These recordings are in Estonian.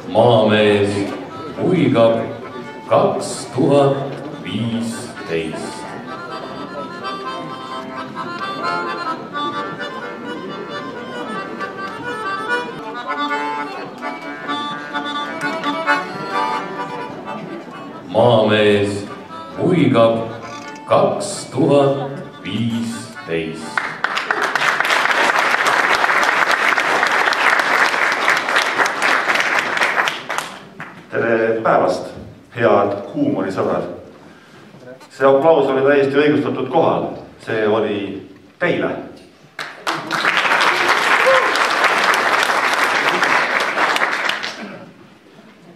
Maamees huigab 2015. Maamees huigab 2015. Tere päevast, head huumorisõbrad. See aplaus oli täiesti õigustatud kohal. See oli teile.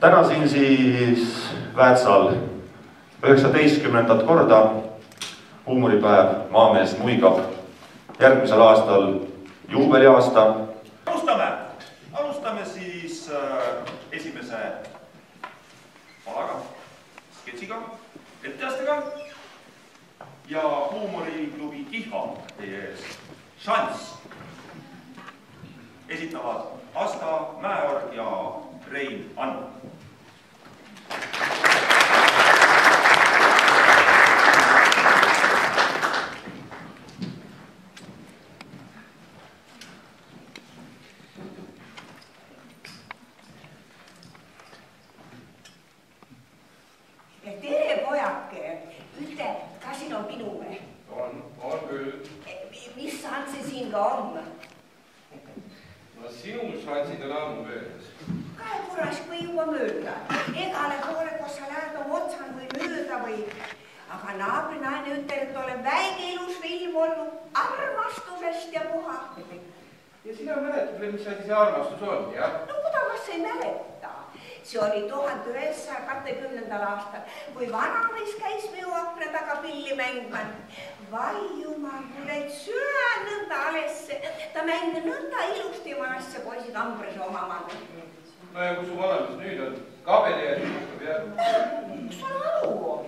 Täna siin siis Väätsal 19. korda huumoripäev Maamees muigab. Järgmisel aastal juubeliaasta. Alustame siis esimese palaga, sketsiga, etteastega ja huumoriklubi Kihva teie ees. Šanss esitavad Asta Mäeorg ja Rein Anno. Tere pojake, ütle, kas siin on pidu või? On küll. Mis šanssi siin ka on? No sinu šansid on ammu möödas. Kahe korras või juba mööda. Egale poole, kus sa lähed oma otsan või mööda või... Aga naabrinaine ütleb, et ole väike ilus film olnud armastusest ja puha. Ja sina mäletad veel, mis asi see armastus on, jah? No kuidas ei mäleta? See oli 1920. aastal, kui vanamees käis minu akna taga pilli mängman. Vai jumal, kui läid süä nõnda alesse, ta mängib nõnda ilusti vanasse poisi kambres omamane. No ja kui su vanamees nüüd on kabeli ja sünnustab jah? Kus on alu on?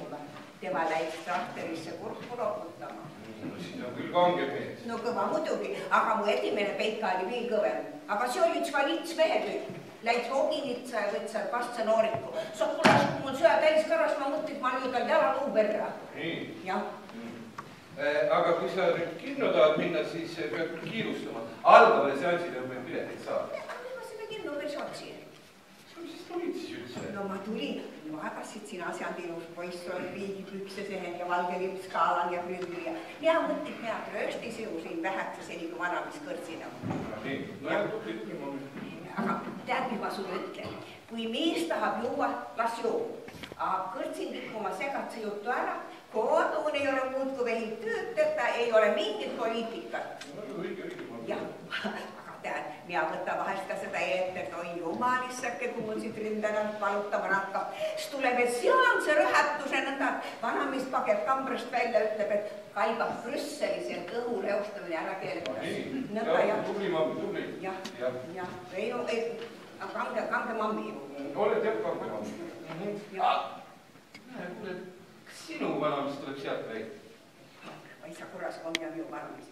Tema läks traktorisse kurku loputama. No siis on küll kange mees. No kõva muidugi, aga mu edimene peika oli veel kõvem. Aga see oli üks valits mehetükk. Läid hoginitsa ja võtsa vastse nooriku. Sa kulas, kui mul söö täis kõras, ma mõtlen, et ma nüüd tal jalaluu perra. Nii? Jah. Aga kui sa nüüd kinno tahad minna, siis peab kiirustama. Algavale seansile on meil pileteid saada. Aga ma seda kinno veel saatsin. Mis siis tulid siis üldse? No ma tulin. Vaadasid sina sealt ilus poiss, oli riigipüksesehen ja valge lipskaalan ja prügli ja mõtled pead röösti siu siin väheksa seni, kui vanamis kõrtsina. Nii, no ja tubli. Aga tead, mis ma sulle ütlen? Kui mees tahab juua, las joob. Aga kõrtsin kõik oma segatse juttu ära. Koduun ei ole muud kui vähim töötada, ei ole mingit poliitikat. Jah, aga tead, mina võtta vahest ka seda ette, et oi jumalissake, kui mul siit rindenalt valutama hakkab. Siis tuleb, et seal on see rühatuse nõnda, vanamis pageb kambrast välja, ütleb, et kaibab Brüsselis ja kõhu reostamine ära keeletas. Nõnda jah. Tubli mammi, tubli. Jah, ei, kange mammi ju. Oled jah, kange mammi. Kuule, kas sinu vanamis tuleb sealt või? Ma ei saa korras, kui on minu vanamis.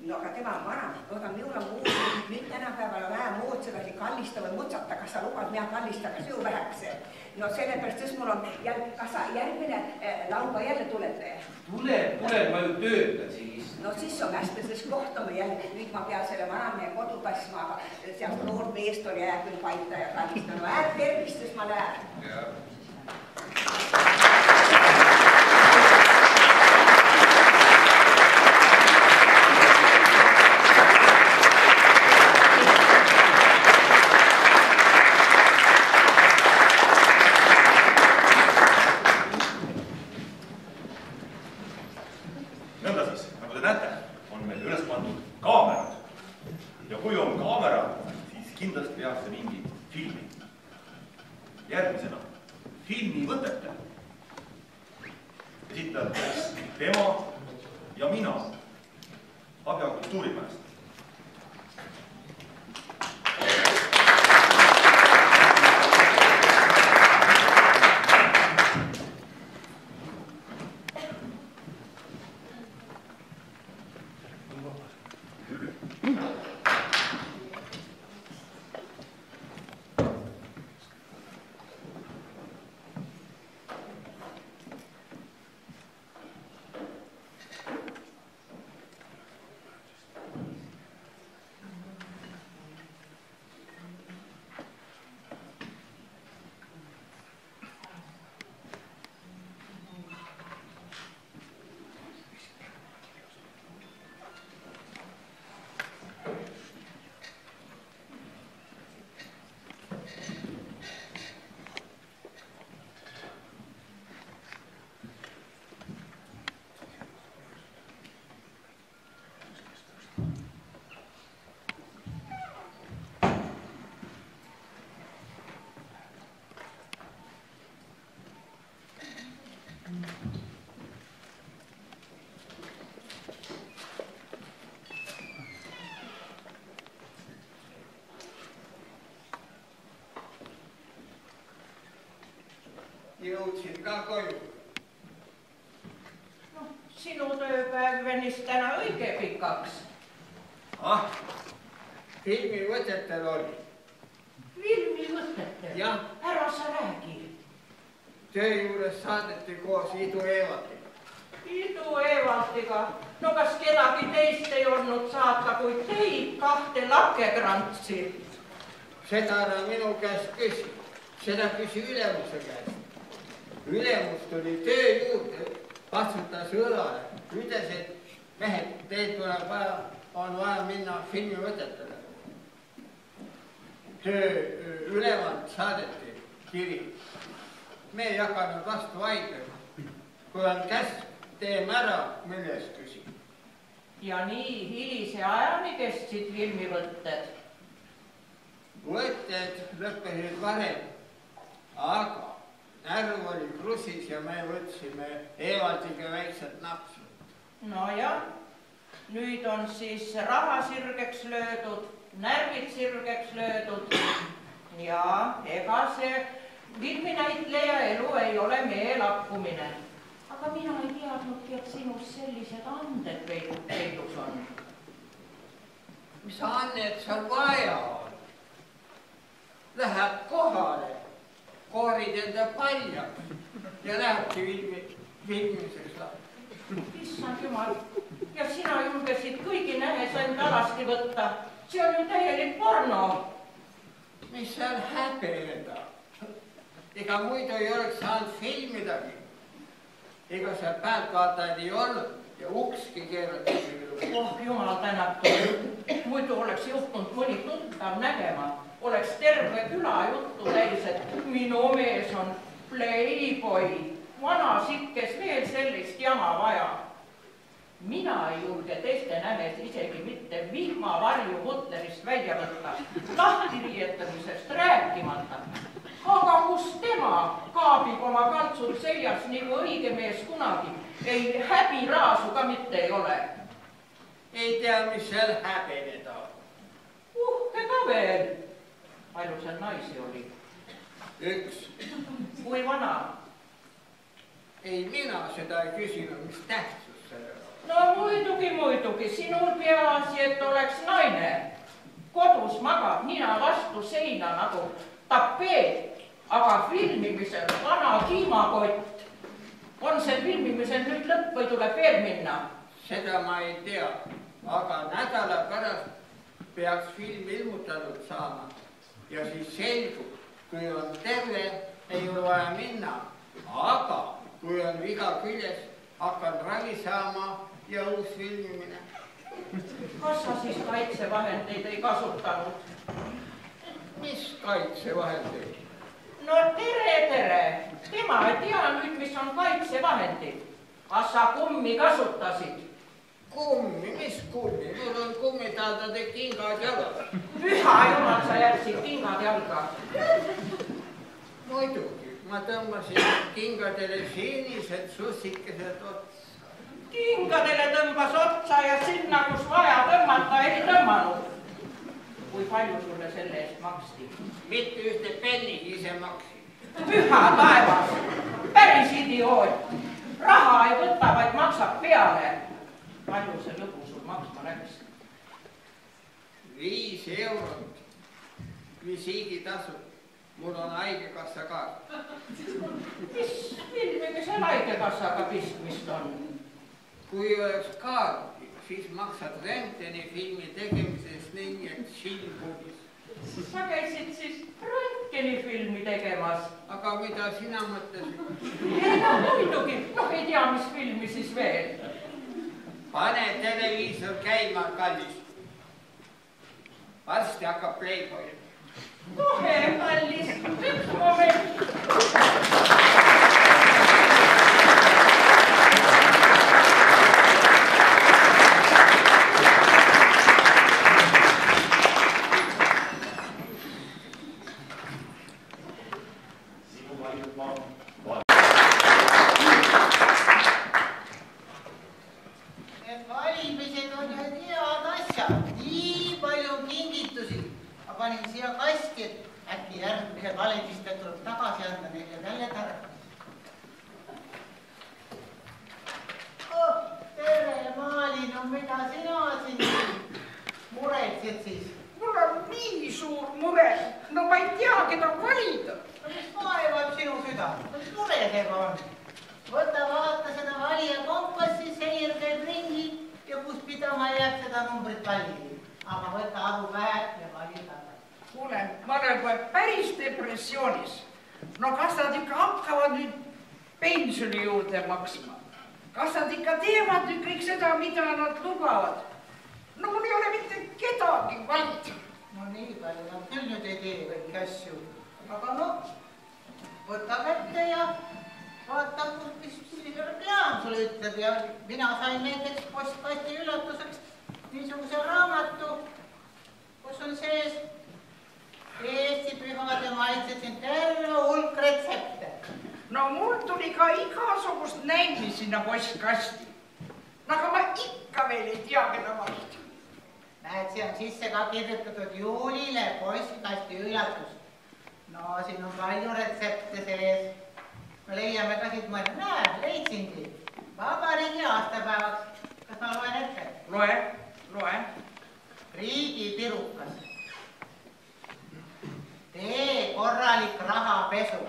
No aga tema on vana, aga minul on muud, nüüd tänapäeval on vähe moodsagasi kallista või mutsata, kas sa lubad mina kallista, kas ju vähekse. No sellepärast, sest mul on, kas sa järgmine lauga jälle tulete? Tulen, ma ju töötan siis. No siis on hästi, sest kohtame jälle, nüüd ma pean selle vanamehe kodu tassima, aga sealt noor meest oli hea küll paita ja kallista. No tervist, sest ma lähen. Jah. Nõnda siis, nagu te näete, on meil üles pandud kaamerad. Ja kui on kaamera, siis kindlasti tehakse mingi filmi. Järgmisena filmi võtete. Esitajateks tema ja mina Abja kultuurimajast. jõudsin ka koju. No, sinu tööpäev venis täna õige pikaks. Filmivõtetel oli. Filmivõtetel? Jah. Ära sa räägi. Töö juures saadeti koos Idu Eevaltiga. Idu Eevaltiga? No kas kedagi teist ei olnud saata, kui teid 2 lakkekrantsi? Seda ära minu käest küsi. Seda küsi ülemuse käest. Ülemus tuli töö juurde, patsutas õlale. Ütles, et mehed, teid on vaja minna filmivõtetele. Ülevalt saadeti kiri. Me ei hakanud vastu vaidlema. Kui on käsk, teeme ära, milles küsi. Ja nii hilise ajani kestsid filmivõtted? Võtted lõppesid varem, aga närv oli krussis ja me võtsime Eevaldiga väikselt napsu. Nojah, nüüd on siis raha sirgeks löödud, närvid sirgeks löödud ja ega see filminäitleja elu ei ole meelakkumine. Aga mina ei teadnudki, et sinus sellised anded peidus on. Mis anded seal vaja on? Läheb kohale, koorid enda paljaks ja lähebki filmiseks lahti. Issand jumal, ja sina julgesid kõigi nähes enda alasti võtta. See on ju täielik porno. Mis seal häbeneda? Ega muidu ei oleks saanud filmidagi. Ega seal pealtvaatajaid ei olnud ja ukski keeratud. Oh, jumal tänatud. Muidu oleks juhtunud mõni tuttav nägema. Oleks terve küla juttu täis, et minu mees on playboy. Vana sikkes veel sellist jama vaja. Mina ei julge teiste nähes isegi mitte vihmavarju Butlerist välja võtta, lahtiriietamisest rääkimata. Aga kus tema kaabib oma kaltsud seljas nagu õige mees kunagi, ei häbiraasu ka mitte ei ole. Ei tea, mis seal häbeneda. Uhke ka veel. Palju seal naisi oli? 1. Kui vana? Ei, mina seda ei küsinud, mis tähtsus sellel on. No muidugi, sinul peaasi, et oleks naine. Kodus magab nina vastu seina nagu tapeet, aga filmimisel vana kiimakott. On see filmimisel nüüd lõpp või tuleb veel minna? Seda ma ei tea, aga nädala pärast peaks film ilmutatud saama. Ja siis selgub, kui on terve, ei ole vaja minna. Aga kui on viga küljes, hakkan ravi saama ja uus filmimine. Kas sa siis kaitsevahendeid ei kasutanud? Mis kaitsevahendeid? No tere. Tema ei tea nüüd, mis on kaitsevahendid. Kas sa kummi kasutasid? Kummi? Mis kummi? Mul on kummitaldade kingad jalga. Püha jumal, sa jätsid kingad jalga. Muidugi, ma tõmbasin kingadele siinised sussikesed otsa. Kingadele tõmbas otsa ja sinna, kus vaja tõmmata, ei tõmmanud. Kui palju sulle selle eest maksti? Mitte ühte penni ise maksin. Püha taevas, päris idioot. Raha ei võta, vaid maksab peale. Palju see lõbu sul maksma läks? 5 eurot visiiditasu. Mul on haigekassa kaart. Mis filmiga seal haigekassaga pistmist on? Kui oleks kaarti, siis maksad renteni filmi tegemisest nii, et silm pudis. Sa käisid siis röntgenifilmi tegemas. Aga mida sina mõtlesid? Ei, no muidugi, ei tea, mis filmi siis veel. Pane televiisor käima, kallis. Varsti hakkab Playboy. Kohe, kallis, üks moment. mida sina siin muretsed siis? Mul on nii suur mure. No ma ei tea, keda valida. Mis vaevab sinu süda? Mis mure seega on? Võta vaata seda valija kompassi, seir käib ringi ja kus pidama jääb seda numbrit valida. Aga võta aru pähe ja vali tagasi. Kuule, ma olen kohe päris depressioonis. No kas nad ikka hakkavad nüüd pensioni juurde maksma? Kas nad ikka teevad nüüd kõik seda, mida nad lubavad? No mul ei ole mitte kedagi valida. No nii palju nad küll nüüd ei tee kõiki asju. Aga noh, võta kätte ja vaata, mis reklaam sulle ütleb ja mina sain näiteks postkasti üllatuseks niisuguse raamatu, kus on sees Eesti pühade maitsed, siin terve hulk retsepte. No mul tuli ka igasugust näinud sinna postkasti. Aga ma ikka veel ei tea, keda valida. Näed, see on sisse ka kirjutatud juulile postkasti üllatus. No siin on palju retsepte sees. Me leiame ka siit mõne. Näe, leidsingi. Vabariigi aastapäevaks. Kas ma loen ette? Loe. Riigipirukas. Tee korralik rahapesu.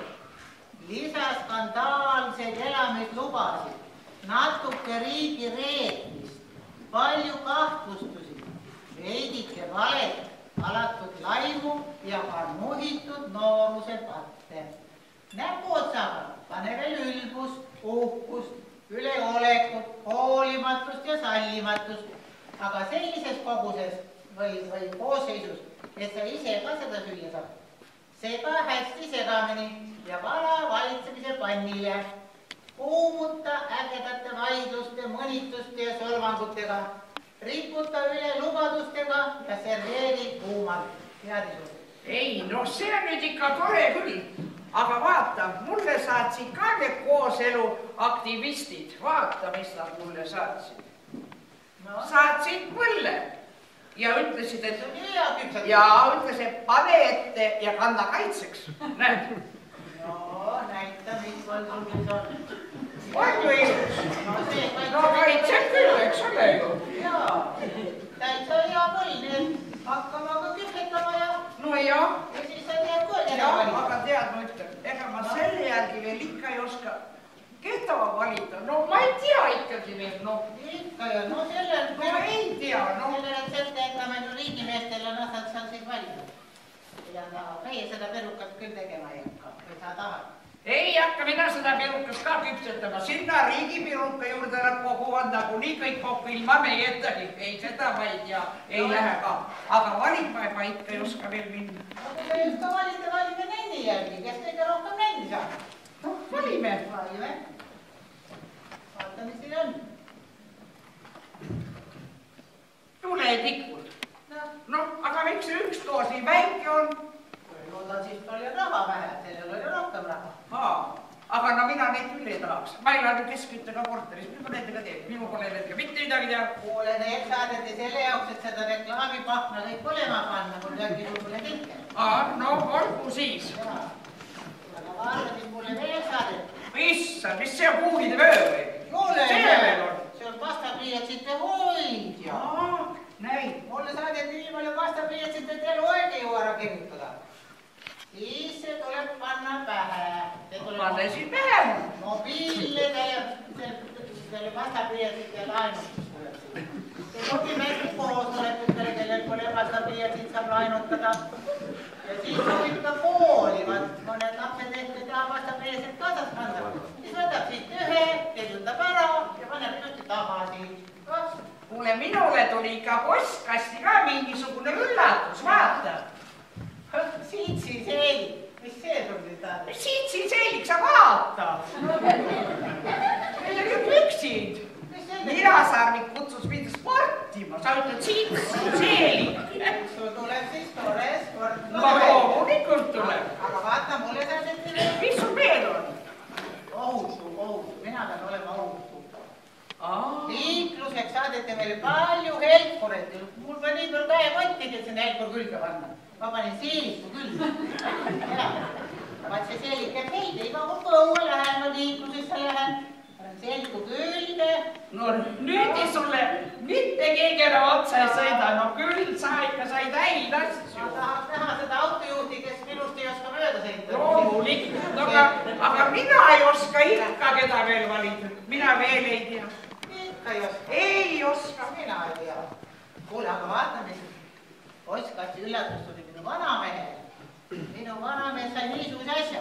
Lisa skandaalseid elamislubasid. Natuke riigi reetmist. Palju kahtlustusi. Veidike valet. Alatud laimu ja ka nuhitud nooruse patte. Näpuotsaga pane veel ülbust, uhkust, üleolekut, hoolimatust ja sallimatust. Aga sellises koguses või koosseisus, et sa ise ka seda süüa saab. Sega hästi segamini ja vala valitsemise pannile. Kuumuta ägedate vaidluste, mõnituste ja solvangutega. Riputa üle lubadustega ja serveeri kuumalt. Headisud. Ei, no see on nüüd ikka tore küll. Aga vaata, mulle saatsid ka need kooselu aktivistid. Vaata, mis nad mulle saatsid. No. Saatsid põlle ja ütlesid, et pane ette ja kanna kaitseks. Näed? No, näita, mis sul on. On ju ilus? No kaitseb küll, eks ole ju. Jaa, täitsa hea põll, nii hakkama ka küpsetama ja... No jah. Ja siis sa teed ka ja, aga tead, ma ütlen, ega ma selle järgi veel ikka ei oska keda valida. No ma ei tea ikkagi veel, no. Ikka ju, no selle... No ei tea, no. Selle retsepte, et ta meil riigimeestel on asjad seal siis valida. Ja meie seda perukat küll tegema ei hakka, kui sa tahad. Ei hakka mina seda pirukast ka küpsetama. Sinna riigipiruka juurde nad koguvad nagu nii kõik kokku ilma meietagi. Ei, seda ma ei tea, ei lähe ka. Aga valima ma ikka ei oska veel minna. Aga kui just ka valime nenni järgi, kes kõige rohkem nenni saab? No, valime. Vaata, mis siin on. Tuletikud. No, aga miks see üks doos nii väike on? Loodan siis palju raha vähe, sellel oli rohkem raha. Aga no mina neid küll ei tahaks. Ma ei lähe keskküttega korteris, mis ma nendega teen? Minu pole nendega mitte midagi teha. Kuule, need saadeti selle jaoks, et seda reklaamipahna kõik põlema panna, kui midagi sulle kinke. No, olgu siis. Aga ma arvasin, mulle veel saadeti. Issa, mis see on kuulide vöö või? See veel on. See on pastapliiatsite hoidja. Näin. Mulle saadeti nii palju pastapliiatsit, et elu aeg ei jõua ära kirjutada. Siis see tuleb panna pähe. Panne siin pähe. Mobiilne selle pastapliiatsite laenutus tuleb siin. See kotimeesti koosolekutele, kellel pole pastapliiatsit saab laenutada. Ja siis sobib ka kooli, mõned lapsed ehk ei taha pastapliiatsit kaasas kanda. Siis võtab siit ühe, kirjutab ära ja paneb ilusti tagasi. Kuule, minule tuli ikka postkasti ka mingisugune üllatus, vaata. Siitsi-seelik, mis see sul nüüd tahab? Siitsi-seelik, sa vaata. Meil on ju püksid. Mirasarvik kutsus mind sportima, sa ütled siitsi-seelik. Sul tuleb siis tore sport. No loomulikult tuleb. Aga vaata, mulle saadeti veel. Mis sul veel on? Ohutu, mina pean olema ohutu. Liikluseks saadeti meile palju helkureid. Mul peab nii palju käekotti, et sinna helkur külge panna. Ma panin seeliku külge. Vaat see seelik käib heide, iga kord kui õue lähen, ma liiklusesse lähen. Panen seeliku külge. No nüüd ei sulle mitte otse sõida, no küll sa ikka said häid asju. Ma tahaks näha seda autojuhti, kes minust ei oska mööda sõita. Loomulikult, aga mina ei oska ikka, keda veel valida. Mina veel ei tea. Ikka ei oska. Ei oska. Mina ei tea. Kuule, aga vaata, mis postkasti üllatus tuli minu vanamehe. Minu vanamees sai niisuguse asja.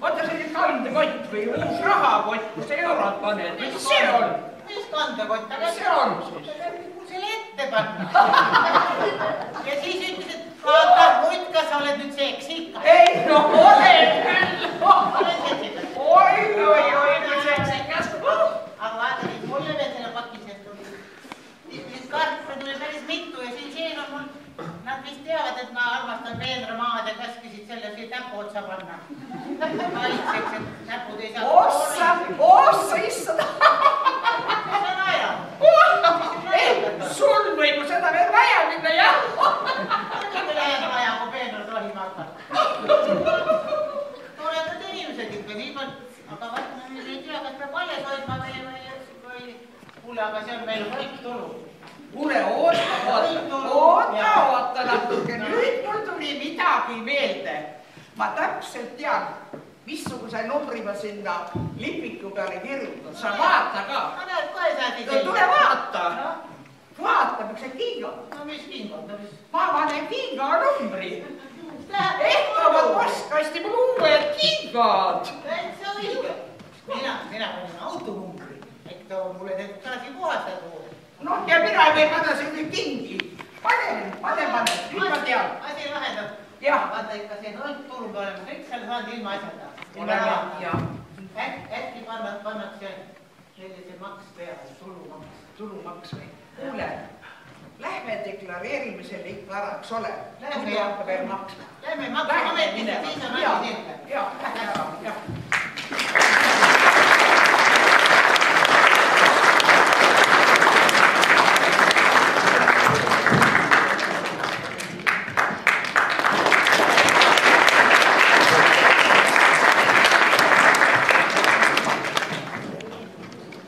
Oota, see on kandekott või uus rahakott, kus eurod paned. Mis see on? Mis kandekott? Mis see on? Mul selle ette panna. Ja siis ütles, et vaata, muid, kas sa oled nüüd seksikas? Ei, no olen küll. Olen seksikas. Oi, seksikas. Aga vaata, nüüd mulle veel selle pakisest tuli. Nüüd karpe tuli päris mitu ja siin on mul, nad vist teavad, et ma armastan veenramaad ja käskisid selle siia näpu otsa panna. Kaitseks, et näpud ei saa. Ossa, issada. Mis on aja? Sul võib seda veel vaja minna, jah? Kui lähed vaja, kui peenra tohima hakata. Toredad inimesed ikka, nii palju. Aga vaat, ma nüüd ei tea, kas peab alles hoidma või kuule, aga see on meil kõik tulu. Kuule, oota natuke. Nüüd mul tuli midagi meelde. Ma täpselt tean, missuguse numbri ma sinna lipiku peale kirjutan. Sa vaata ka. Ma näed kohe saadi selline. Tule vaata. Vaata, miks see kinga. No mis kingad? Ma panen kinga numbri. Ehk toovad postkasti mul uued kingad. Täitsa õige. Mina panin autonumbri. Ehk too mulle need tagasi puhastada. No ja mina ei või panna sinna kingi. Pane. Nüüd ma tean. Asi lahendab. Jah. Vaata ikka see tulu me oleme kõik seal saanud ilma asjata. Oleme, jah. Äkki pannakse sellise maks peale, tulumaks. Tulumaks või? Kuule, lähme deklareerime selle ikka ära, eks ole. Lähme, jah. Hakka veel maksma. Lähme maksuametisse, siis on asi selge. Jah.